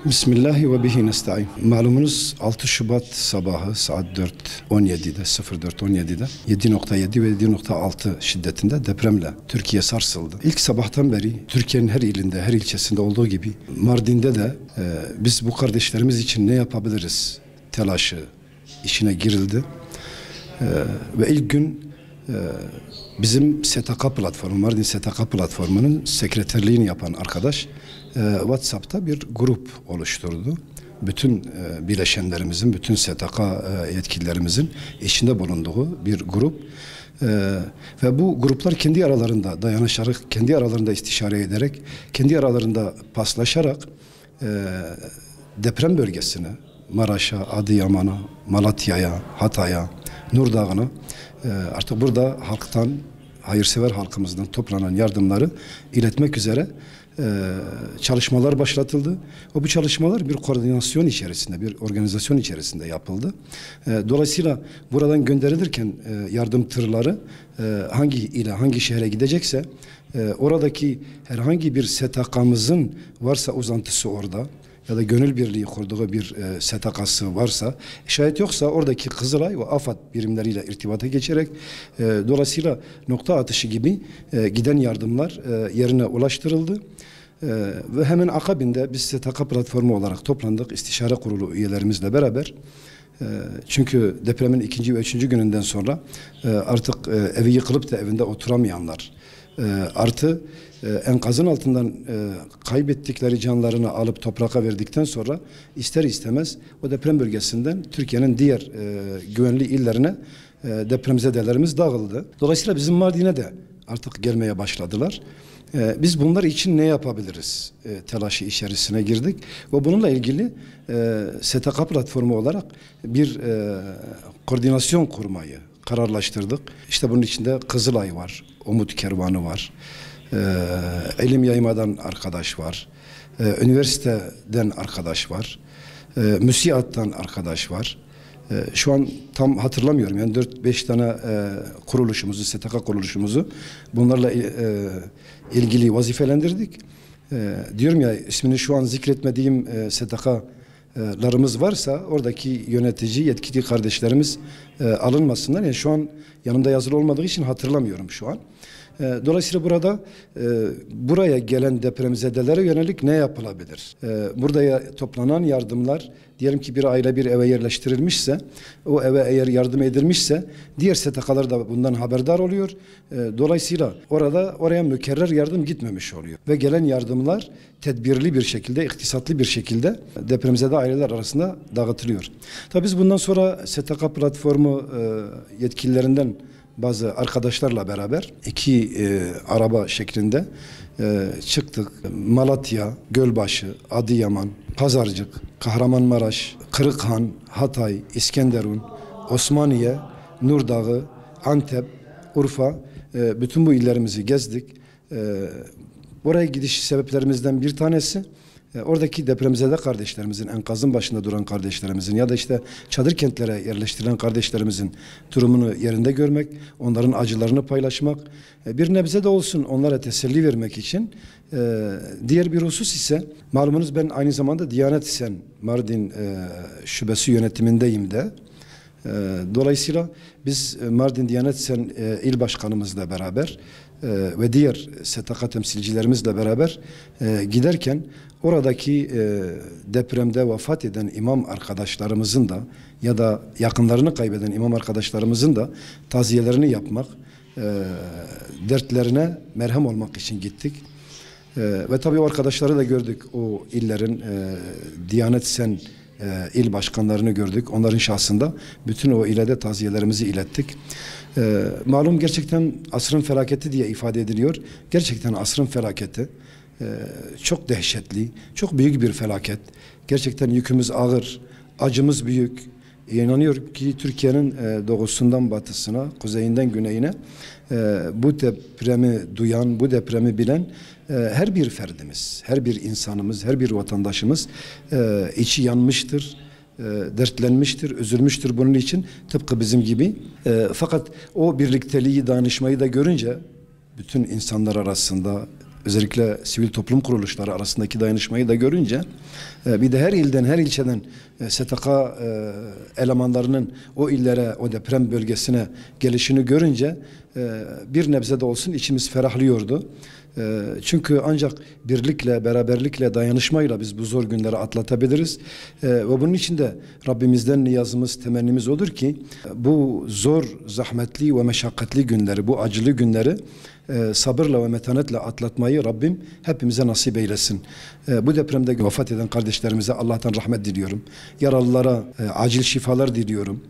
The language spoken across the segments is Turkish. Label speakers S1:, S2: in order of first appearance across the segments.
S1: Bismillahi ve bihi nesta'in. Malumunuz 6 Şubat sabahı saat 4.17'de 04.17'de 7.7 ve 7.6 şiddetinde depremle Türkiye sarsıldı. İlk sabahtan beri Türkiye'nin her ilinde, her ilçesinde olduğu gibi Mardin'de de biz bu kardeşlerimiz için ne yapabiliriz telaşı işine girildi. Ve ilk gün bizim STK platformu, Mardin STK platformunun sekreterliğini yapan arkadaş WhatsApp'ta bir grup oluşturdu. Bütün bileşenlerimizin, bütün STK yetkililerimizin içinde bulunduğu bir grup. Ve bu gruplar kendi aralarında dayanışarak, kendi aralarında istişare ederek, kendi aralarında paslaşarak deprem bölgesine, Maraş'a, Adıyaman'a, Malatya'ya, Hatay'a, Nurdağ'a, artık burada halktan, hayırsever halkımızdan toplanan yardımları iletmek üzere çalışmalar başlatıldı. Bu çalışmalar bir koordinasyon içerisinde, bir organizasyon içerisinde yapıldı. Dolayısıyla buradan gönderilirken yardım tırları hangi ile, hangi şehre gidecekse oradaki herhangi bir STK'mızın varsa uzantısı orada, ya da gönül birliği kurduğu bir STK'sı varsa, şayet yoksa oradaki Kızılay ve AFAD birimleriyle irtibata geçerek dolayısıyla nokta atışı gibi giden yardımlar yerine ulaştırıldı. Ve hemen akabinde biz STK platformu olarak toplandık istişare kurulu üyelerimizle beraber. Çünkü depremin 2. ve 3. gününden sonra artık evi yıkılıp da evinde oturamayanlar, artı enkazın altından kaybettikleri canlarını alıp toprağa verdikten sonra ister istemez o deprem bölgesinden Türkiye'nin diğer güvenli illerine depremzedelerimiz dağıldı. Dolayısıyla bizim Mardin'e de artık gelmeye başladılar. Biz bunlar için ne yapabiliriz telaşı içerisine girdik ve bununla ilgili STK platformu olarak bir koordinasyon kurmayı kararlaştırdık. İşte bunun içinde Kızılay var, Umut Kervanı var, İlim Yaymadan arkadaş var, üniversiteden arkadaş var, müsiattan arkadaş var. Şu an tam hatırlamıyorum, yani 4-5 tane kuruluşumuzu, STK kuruluşumuzu bunlarla ilgili vazifelendirdik. Diyorum ya, ismini şu an zikretmediğim STK'larımız varsa oradaki yönetici, yetkili kardeşlerimiz alınmasınlar. Yani şu an yanımda yazılı olmadığı için hatırlamıyorum şu an. Dolayısıyla burada buraya gelen depremzedelere yönelik ne yapılabilir? Burada toplanan yardımlar, diyelim ki bir aile bir eve yerleştirilmişse, o eve eğer yardım edilmişse diğer STK'lar da bundan haberdar oluyor. Dolayısıyla oraya mükerrer yardım gitmemiş oluyor. Ve gelen yardımlar tedbirli bir şekilde, iktisatlı bir şekilde depremzede aileler arasında dağıtılıyor. Tabii biz bundan sonra STK platformu yetkililerinden bazı arkadaşlarla beraber 2 araba şeklinde çıktık. Malatya, Gölbaşı, Adıyaman, Pazarcık, Kahramanmaraş, Kırıkhan, Hatay, İskenderun, Osmaniye, Nurdağı, Antep, Urfa, bütün bu illerimizi gezdik. Oraya gidiş sebeplerimizden bir tanesi oradaki depremzede kardeşlerimizin, enkazın başında duran kardeşlerimizin ya da işte çadır kentlere yerleştirilen kardeşlerimizin durumunu yerinde görmek, onların acılarını paylaşmak, bir nebze de olsun onlara teselli vermek için. Diğer bir husus ise, malumunuz ben aynı zamanda Diyanet Sen Mardin şubesi yönetimindeyim de. Dolayısıyla biz Mardin Diyanet Sen il başkanımızla beraber ve diğer STK temsilcilerimizle beraber giderken oradaki depremde vefat eden imam arkadaşlarımızın da ya da yakınlarını kaybeden imam arkadaşlarımızın da taziyelerini yapmak, dertlerine merhem olmak için gittik. Ve tabii o arkadaşları da gördük, o illerin Diyanet Sen il başkanlarını gördük. Onların şahsında bütün o ile de taziyelerimizi ilettik. Malum gerçekten asrın felaketi diye ifade ediliyor. Gerçekten asrın felaketi. Çok dehşetli, çok büyük bir felaket. Gerçekten yükümüz ağır, acımız büyük. İnanıyorum ki Türkiye'nin doğusundan batısına, kuzeyinden güneyine bu depremi duyan, bu depremi bilen her bir ferdimiz, her bir insanımız, her bir vatandaşımız içi yanmıştır, dertlenmiştir, üzülmüştür bunun için, tıpkı bizim gibi. Fakat o birlikteliği, dayanışmayı da görünce bütün insanlar arasında, özellikle sivil toplum kuruluşları arasındaki dayanışmayı da görünce bir de her ilden, her ilçeden STK elemanlarının o illere, o deprem bölgesine gelişini görünce bir nebze de olsun içimiz ferahlıyordu. Çünkü ancak birlikle, beraberlikle, dayanışmayla biz bu zor günleri atlatabiliriz. Ve bunun için de Rabbimizden niyazımız, temennimiz odur ki bu zor, zahmetli ve meşakkatli günleri, bu acılı günleri sabırla ve metanetle atlatmayı Rabbim hepimize nasip eylesin. Bu depremde vefat eden kardeşlerimize Allah'tan rahmet diliyorum. Yaralılara acil şifalar diliyorum.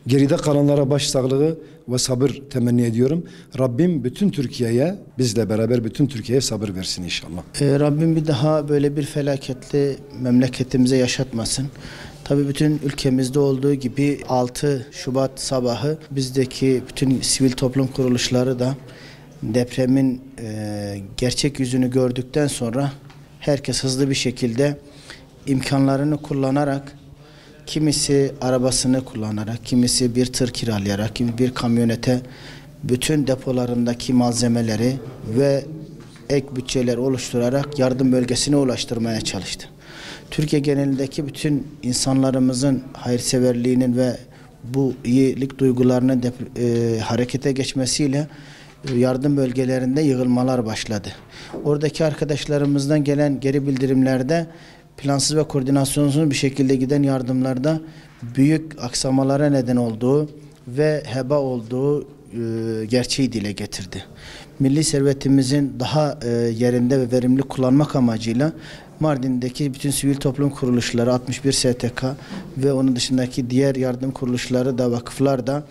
S1: Geride kalanlara başsağlığı ve sabır temenni ediyorum. Rabbim bütün Türkiye'ye, bizle beraber bütün Türkiye'ye sabır versin inşallah.
S2: Rabbim bir daha böyle bir felaketli memleketimize yaşatmasın. Tabii bütün ülkemizde olduğu gibi 6 Şubat sabahı bizdeki bütün sivil toplum kuruluşları da depremin gerçek yüzünü gördükten sonra herkes hızlı bir şekilde imkanlarını kullanarak, kimisi arabasını kullanarak, kimisi bir tır kiralayarak, kimi bir kamyonete bütün depolarındaki malzemeleri ve ek bütçeler oluşturarak yardım bölgesine ulaştırmaya çalıştı. Türkiye genelindeki bütün insanlarımızın hayırseverliğinin ve bu iyilik duygularının harekete geçmesiyle yardım bölgelerinde yığılmalar başladı. Oradaki arkadaşlarımızdan gelen geri bildirimlerde plansız ve koordinasyonsuz bir şekilde giden yardımlarda büyük aksamalara neden olduğu ve heba olduğu gerçeği dile getirdi. Milli servetimizin daha yerinde ve verimli kullanmak amacıyla Mardin'deki bütün sivil toplum kuruluşları, 61 STK ve onun dışındaki diğer yardım kuruluşları da, vakıflar da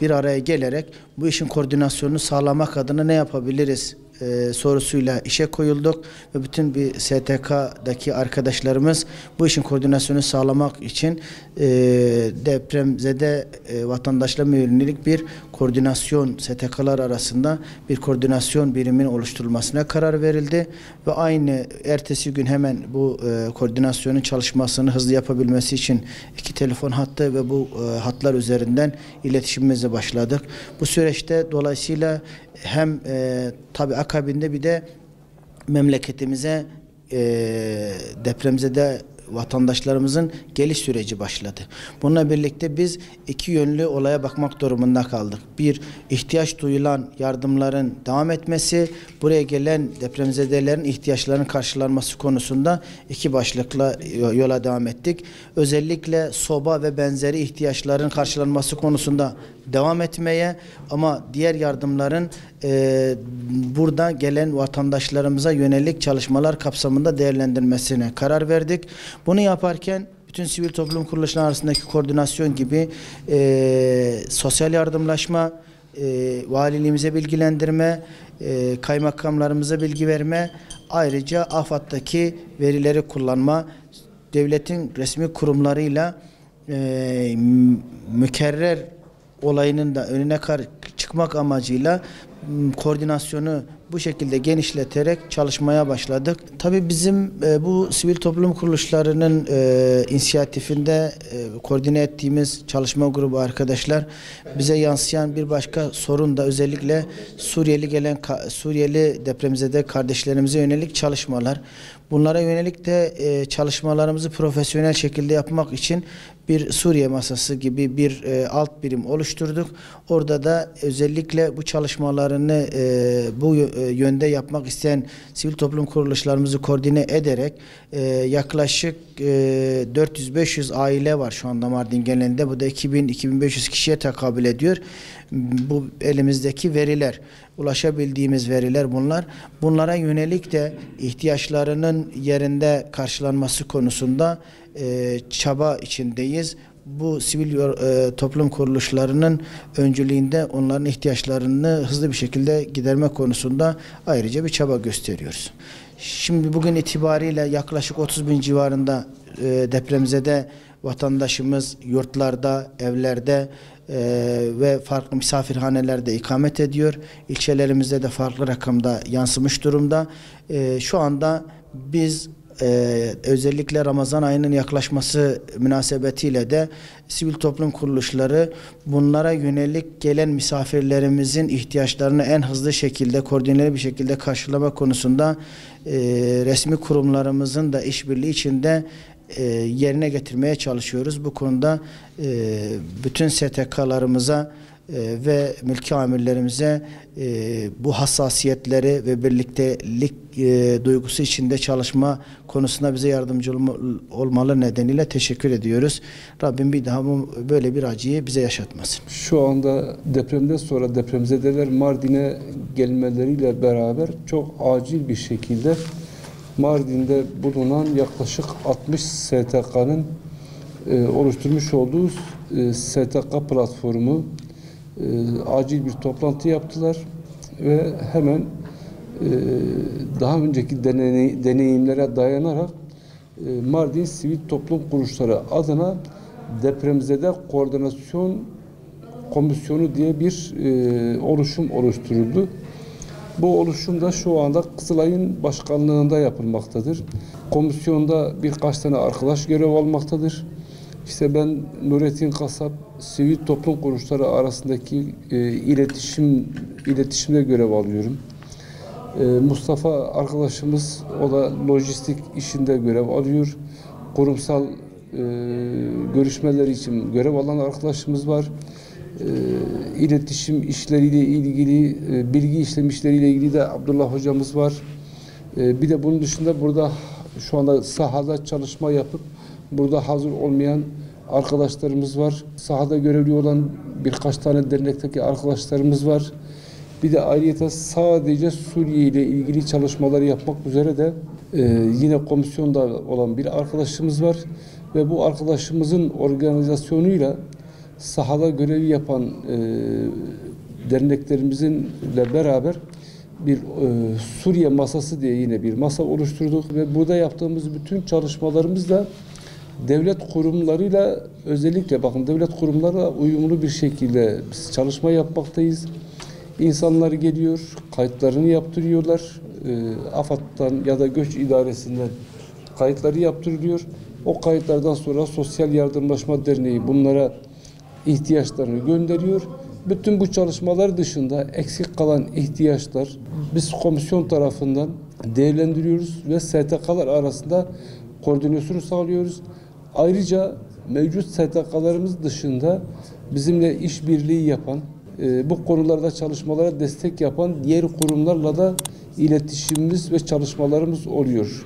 S2: bir araya gelerek bu işin koordinasyonunu sağlamak adına ne yapabiliriz sorusuyla işe koyulduk ve bütün bir STK'daki arkadaşlarımız bu işin koordinasyonu sağlamak için depremzede vatandaşlarla yönelik bir koordinasyon, STK'lar arasında bir koordinasyon biriminin oluşturulmasına karar verildi ve aynı ertesi gün hemen bu koordinasyonun çalışmasını hızlı yapabilmesi için 2 telefon hattı ve bu hatlar üzerinden iletişimimize başladık. Bu süreçte dolayısıyla hem tabii akabinde bir de memleketimize depremzede vatandaşlarımızın geliş süreci başladı. Bununla birlikte biz iki yönlü olaya bakmak durumunda kaldık. Bir, ihtiyaç duyulan yardımların devam etmesi, buraya gelen depremzedelerin ihtiyaçlarının karşılanması konusunda iki başlıkla yola devam ettik. Özellikle soba ve benzeri ihtiyaçların karşılanması konusunda devam etmeye ama diğer yardımların burada gelen vatandaşlarımıza yönelik çalışmalar kapsamında değerlendirmesine karar verdik. Bunu yaparken bütün sivil toplum kuruluşları arasındaki koordinasyon gibi sosyal yardımlaşma, valiliğimize bilgilendirme, kaymakamlarımıza bilgi verme, ayrıca AFAD'daki verileri kullanma, devletin resmi kurumlarıyla mükerrer olayının da önüne çıkmak amacıyla koordinasyonu bu şekilde genişleterek çalışmaya başladık. Tabii bizim bu sivil toplum kuruluşlarının inisiyatifinde koordine ettiğimiz çalışma grubu arkadaşlar bize yansıyan bir başka sorun da özellikle Suriyeli depremzede kardeşlerimize yönelik çalışmalar. Bunlara yönelik de çalışmalarımızı profesyonel şekilde yapmak için bir Suriye masası gibi bir alt birim oluşturduk. Orada da özellikle bu çalışmalarını bu yönde yapmak isteyen sivil toplum kuruluşlarımızı koordine ederek yaklaşık 400-500 aile var şu anda Mardin genelinde. Bu da 2000-2500 kişiye tekabül ediyor. Bu elimizdeki veriler, ulaşabildiğimiz veriler bunlar. Bunlara yönelik de ihtiyaçlarının yerinde karşılanması konusunda çaba içindeyiz. Bu sivil toplum kuruluşlarının öncülüğünde onların ihtiyaçlarını hızlı bir şekilde giderme konusunda ayrıca bir çaba gösteriyoruz. Şimdi bugün itibariyle yaklaşık 30.000 civarında depremzede vatandaşımız yurtlarda, evlerde ve farklı misafirhanelerde ikamet ediyor. İlçelerimizde de farklı rakamda yansımış durumda. Şu anda biz özellikle Ramazan ayının yaklaşması münasebetiyle de sivil toplum kuruluşları bunlara yönelik gelen misafirlerimizin ihtiyaçlarını en hızlı şekilde, koordineli bir şekilde karşılama konusunda resmi kurumlarımızın da işbirliği içinde yerine getirmeye çalışıyoruz. Bu konuda bütün STK'larımıza ve mülki amirlerimize bu hassasiyetleri ve birliktelik duygusu içinde çalışma konusunda bize yardımcı olmaları nedeniyle teşekkür ediyoruz. Rabbim bir daha böyle bir acıyı bize yaşatmasın.
S3: Şu anda depremden sonra depremzedeler Mardin'e gelmeleriyle beraber çok acil bir şekilde Mardin'de bulunan yaklaşık 60 STK'nın oluşturmuş olduğu STK platformu acil bir toplantı yaptılar ve hemen daha önceki deneyimlere dayanarak Mardin Sivil Toplum Kuruluşları adına Depremzede Koordinasyon Komisyonu diye bir oluşum oluşturuldu. Bu oluşum da şu anda Kızılay'ın başkanlığında yapılmaktadır. Komisyonda birkaç tane arkadaş görev almaktadır. İşte ben Nurettin Kasap, sivil toplum kuruluşları arasındaki iletişimde görev alıyorum. Mustafa arkadaşımız, o da lojistik işinde görev alıyor. Kurumsal görüşmeler için görev alan arkadaşımız var. İletişim işleriyle ilgili, bilgi işlem işleriyle ilgili de Abdullah hocamız var. Bir de bunun dışında burada şu anda sahada çalışma yapıp burada hazır olmayan arkadaşlarımız var. Sahada görevli olan birkaç tane dernekteki arkadaşlarımız var. Bir de ayrıca sadece Suriye ile ilgili çalışmaları yapmak üzere de yine komisyonda olan bir arkadaşımız var. Ve bu arkadaşımızın organizasyonuyla sahada görevi yapan derneklerimizle beraber bir Suriye masası diye yine bir masa oluşturduk ve burada yaptığımız bütün çalışmalarımızla devlet kurumlarıyla, özellikle bakın devlet kurumlarıyla uyumlu bir şekilde biz çalışma yapmaktayız. İnsanlar geliyor, kayıtlarını yaptırıyorlar. AFAD'dan ya da Göç İdaresi'nden kayıtları yaptırılıyor. O kayıtlardan sonra Sosyal Yardımlaşma Derneği bunlara ihtiyaçlarını gönderiyor. Bütün bu çalışmalar dışında eksik kalan ihtiyaçlar biz komisyon tarafından değerlendiriyoruz ve STK'lar arasında koordinasyonu sağlıyoruz. Ayrıca mevcut STK'larımız dışında bizimle işbirliği yapan, bu konularda çalışmalara destek yapan diğer kurumlarla da iletişimimiz ve çalışmalarımız oluyor.